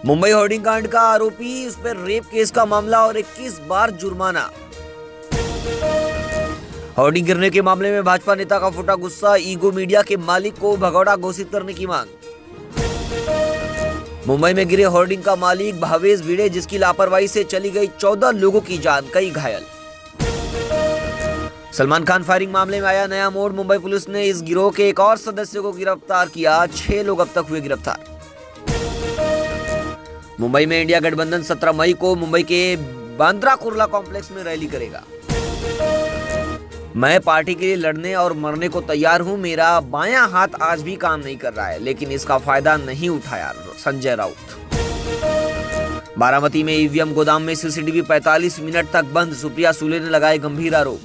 Mumbai hoarding कांड का आरोपी, उस पर रेप केस का मामला और 21 बार जुर्माना। होर्डिंग गिरने के मामले में भाजपा नेता का फूटा गुस्सा, ईगो मीडिया के मालिक को भगौड़ा घोषित करने की मांग। मुंबई में गिरे होर्डिंग का मालिक भावेश भिड़े, जिसकी लापरवाही से चली गई 14 लोगों की जान, कई घायल। सलमान खान फायरिंग मामले में आया नया मोड़, मुंबई पुलिस ने इस गिरोह के एक और सदस्य को गिरफ्तार किया, 6 लोग अब तक हुए गिरफ्तार। मुंबई में इंडिया गठबंधन 17 मई को मुंबई के बांद्रा कुर्ला कॉम्प्लेक्स में रैली करेगा। मैं पार्टी के लिए लड़ने और मरने को तैयार हूं, मेरा बायां हाथ आज भी काम नहीं कर रहा है, लेकिन इसका फायदा नहीं उठाया, संजय राउत। बारामती में ईवीएम गोदाम में सीसीटीवी 45 मिनट तक बंद, सुप्रिया सुले ने लगाए गंभीर आरोप।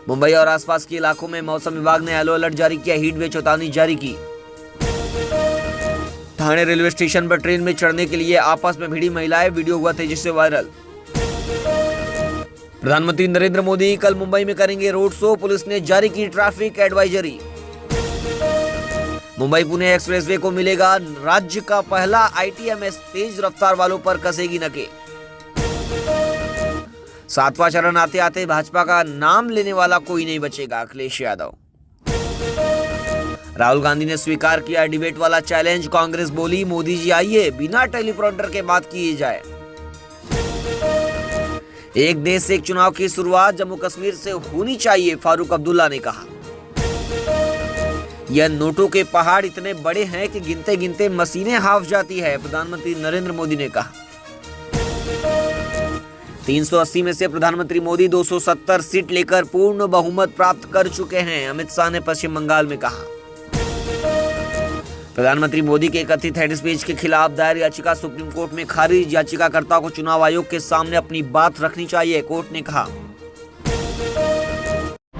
मुंबई और आसपास के इलाकों में मौसम विभाग ने येलो अलर्ट जारी किया, हीट वेव चेतावनी जारी की। ठाणे रेलवे स्टेशन पर ट्रेन में चढ़ने के लिए आपस में भिड़ी महिलाएं, वीडियो हुआ तेजी से वायरल। प्रधानमंत्री नरेंद्र मोदी कल मुंबई में करेंगे रोड शो, पुलिस ने जारी की traffic advisory. Mumbai Pune expressway को मिलेगा राज्य का पहला आईटीएमएस, तेज रफ्तार वालों पर कसेगी नकेल। 7वां चरण आते आते भाजपा का नाम लेने वाला कोई नहीं बचेगा, अखिलेश यादव। राहुल गांधी ने स्वीकार किया डिबेट वाला चैलेंज, कांग्रेस बोली मोदी जी आइए, बिना टेलीप्रॉम्प्टर के बात की जाए। एक देश एक चुनाव की शुरुआत जम्मू कश्मीर से होनी चाहिए, फारूक अब्दुल्ला ने कहा। यह नोटों के पहाड़ इतने बड़े हैं कि गिनते गिनते मशीनें हाफ जाती है, प्रधानमंत्री नरेंद्र मोदी ने कहा। 380 में से प्रधानमंत्री मोदी 270 सीट लेकर पूर्ण बहुमत प्राप्त कर चुके हैं, अमित शाह ने पश्चिम बंगाल में कहा। प्रधानमंत्री मोदी के कथित हेड स्पीच के खिलाफ दायर याचिका सुप्रीम कोर्ट में खारिज, याचिकाकर्ता को चुनाव आयोग के सामने अपनी बात रखनी चाहिए, कोर्ट ने कहा।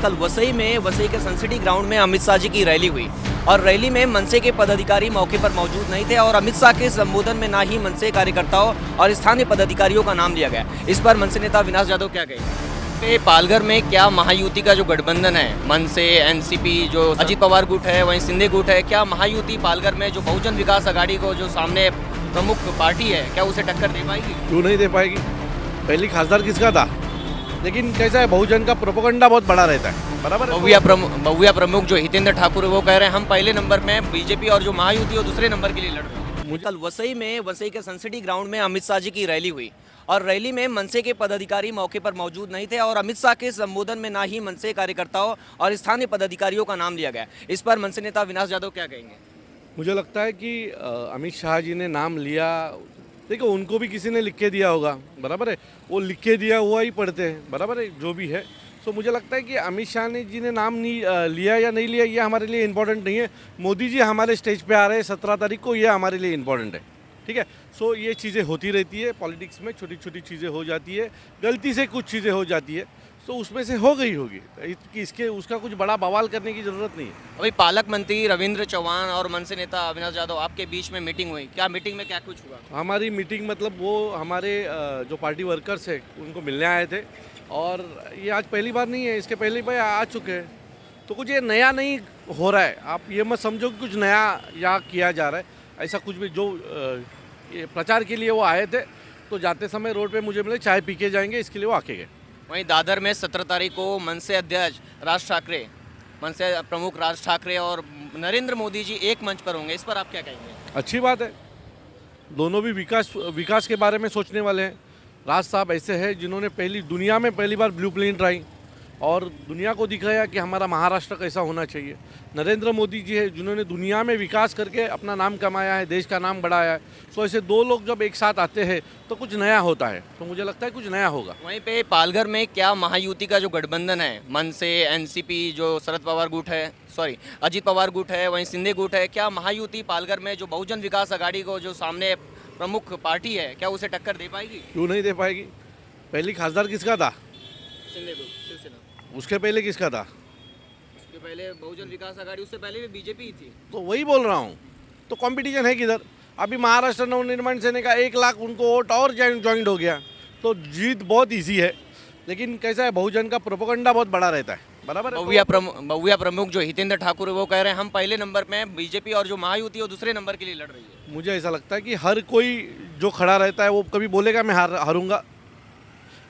कल वसई के संसिटी ग्राउंड में अमित शाह जी की रैली हुई और रैली में मनसे के पदाधिकारी मौके पर मौजूद नहीं थे और अमित शाह के संबोधन में ना ही मनसे कार्यकर्ताओं और स्थानीय पदाधिकारियों का नाम लिया गया। इस पर मनसे नेता अविनाश यादव क्या कहेंगे? पालघर में क्या महायुति का जो गठबंधन है, मनसे, एनसीपी, जो अजित पवार गुट है, वहीं शिंदे गुट है, क्या महायुति पालघर में जो बहुजन विकास आघाड़ी को जो सामने प्रमुख पार्टी है, क्या उसे टक्कर दे पाएगी? क्यों नहीं दे पाएगी? पहली खासदार किसका था? लेकिन कैसा है, बहुजन का प्रोपेगेंडा बहुत बड़ा रहता है, बराबर है। बहुया प्रमुख जो हितेंद्र ठाकुर है वो कह रहे हैं हम पहले नंबर में, बीजेपी और जो महायुति वो दूसरे नंबर के लिए लड़ रहे हैं। कल वसई के संसिटी ग्राउंड में अमित शाह जी की रैली हुई और रैली में मनसे के पदाधिकारी मौके पर मौजूद नहीं थे और अमित शाह के संबोधन में ना ही मनसे कार्यकर्ताओं और स्थानीय पदाधिकारियों का नाम लिया गया। इस पर मनसे नेता अविनाश यादव क्या कहेंगे? मुझे लगता है कि अमित शाह जी ने नाम लिया, देखो उनको भी किसी ने लिख के दिया होगा, बराबर है, वो लिख के दिया हुआ ही पढ़ते हैं, बराबर है, जो भी है। सो मुझे लगता है कि अमित शाह जी ने नाम नहीं लिया या नहीं लिया ये हमारे लिए इम्पोर्टेंट नहीं है। मोदी जी हमारे स्टेज पे आ रहे हैं 17 तारीख को, ये हमारे लिए इम्पोर्टेंट है, ठीक है। सो ये चीज़ें होती रहती है पॉलिटिक्स में, छोटी छोटी चीज़ें हो जाती है, गलती से कुछ चीज़ें हो जाती है, तो उसमें से हो गई होगी, इसके उसका कुछ बड़ा बवाल करने की ज़रूरत नहीं है। अभी पालक मंत्री रविंद्र चौहान और मनसे नेता अविनाश यादव आपके बीच में मीटिंग हुई, क्या मीटिंग में क्या कुछ हुआ? हमारी मीटिंग मतलब वो हमारे जो पार्टी वर्कर्स है उनको मिलने आए थे और ये आज पहली बार नहीं है, इसके पहले बार आ चुके हैं, तो कुछ ये नया नहीं हो रहा है। आप ये मत समझो कि कुछ नया यहाँ किया जा रहा है, ऐसा कुछ भी। जो ये प्रचार के लिए वो आए थे तो जाते समय रोड पे मुझे मिले, चाय पी के जाएंगे, इसके लिए वो आके गए। वहीं दादर में 17 तारीख को मनसे अध्यक्ष राज ठाकरे, मनसे प्रमुख राज ठाकरे और नरेंद्र मोदी जी एक मंच पर होंगे, इस पर आप क्या कहेंगे? अच्छी बात है, दोनों भी विकास के बारे में सोचने वाले हैं। राज साहब ऐसे हैं जिन्होंने दुनिया में पहली बार ब्लूप्रिंट लाई और दुनिया को दिखाया कि हमारा महाराष्ट्र कैसा होना चाहिए। नरेंद्र मोदी जी है जिन्होंने दुनिया में विकास करके अपना नाम कमाया है, देश का नाम बढ़ाया है। सो ऐसे दो लोग जब एक साथ आते हैं तो कुछ नया होता है, तो मुझे लगता है कुछ नया होगा। वहीं पे पालघर में क्या महायुति का जो गठबंधन है, मनसे, एनसीपी, जो शरद पवार गुट है, अजित पवार गुट है, वहीं शिंदे गुट है, क्या महायुति पालघर में जो बहुजन विकास आघाड़ी को जो सामने प्रमुख पार्टी है, क्या उसे टक्कर दे पाएगी? क्यों नहीं दे पाएगी? पहली खासदार किसका था? शिंदे गुट, शिवसेना। उसके पहले किसका था? उसके पहले बहुजन विकास आघाड़ी, उससे पहले भी बीजेपी ही थी। तो वही बोल रहा हूँ, तो कंपटीशन है किधर? अभी महाराष्ट्र नवनिर्माण सेना का 1 लाख उनको वोट और ज्वाइंट हो गया, तो जीत बहुत ईजी है। लेकिन कैसा है, बहुजन का प्रोपेगेंडा बहुत बड़ा रहता है, बराबर है। बउया प्रमुख जो हितेंद्र ठाकुर है वो कह रहे हैं हम पहले नंबर पे हैं, बीजेपी और जो महायुति है वो दूसरे नंबर के लिए लड़ रही है। मुझे ऐसा लगता है कि हर कोई जो खड़ा रहता है वो कभी बोलेगा मैं हारूंगा।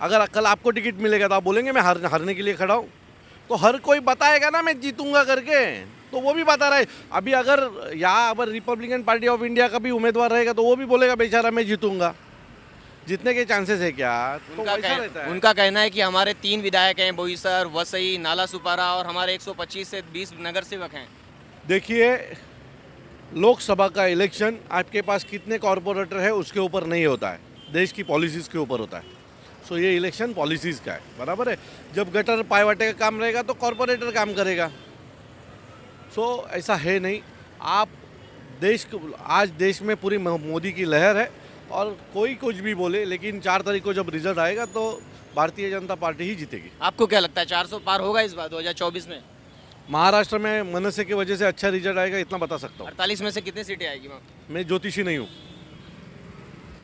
अगर कल आपको टिकट मिलेगा तो आप बोलेंगे मैं हारने के लिए खड़ा हूँ। तो हर कोई बताएगा ना मैं जीतूंगा करके, तो वो भी बता रहा है। अभी अगर यहाँ अगर रिपब्लिकन पार्टी ऑफ इंडिया का भी उम्मीदवार रहेगा तो वो भी बोलेगा बेचारा मैं जीतूंगा। जीतने के चांसेस है क्या? तो वैसा रहता है। उनका कहना है कि हमारे 3 विधायक हैं, बोईसर, वसई, नाला सुपारा और हमारे 125 से 20 नगर सेवक हैं। देखिए, लोकसभा का इलेक्शन आपके पास कितने कॉरपोरेटर है उसके ऊपर नहीं होता है, देश की पॉलिसीज़ के ऊपर होता है। सो ये इलेक्शन पॉलिसीज़ का है, बराबर है। जब गटर पायवाटे का काम रहेगा तो कॉरपोरेटर काम करेगा। सो ऐसा है नहीं। आप आज देश में पूरी मोदी की लहर है और कोई कुछ भी बोले, लेकिन 4 तारीख को जब रिजल्ट आएगा तो भारतीय जनता पार्टी ही जीतेगी। आपको क्या लगता है 400 पार होगा इस बार 2024 में? महाराष्ट्र में मनसे की वजह से अच्छा रिजल्ट आएगा, इतना बता सकता हूँ। 48 में से कितनी सीटें आएगी वहाँ? मैं ज्योतिषी नहीं हूँ।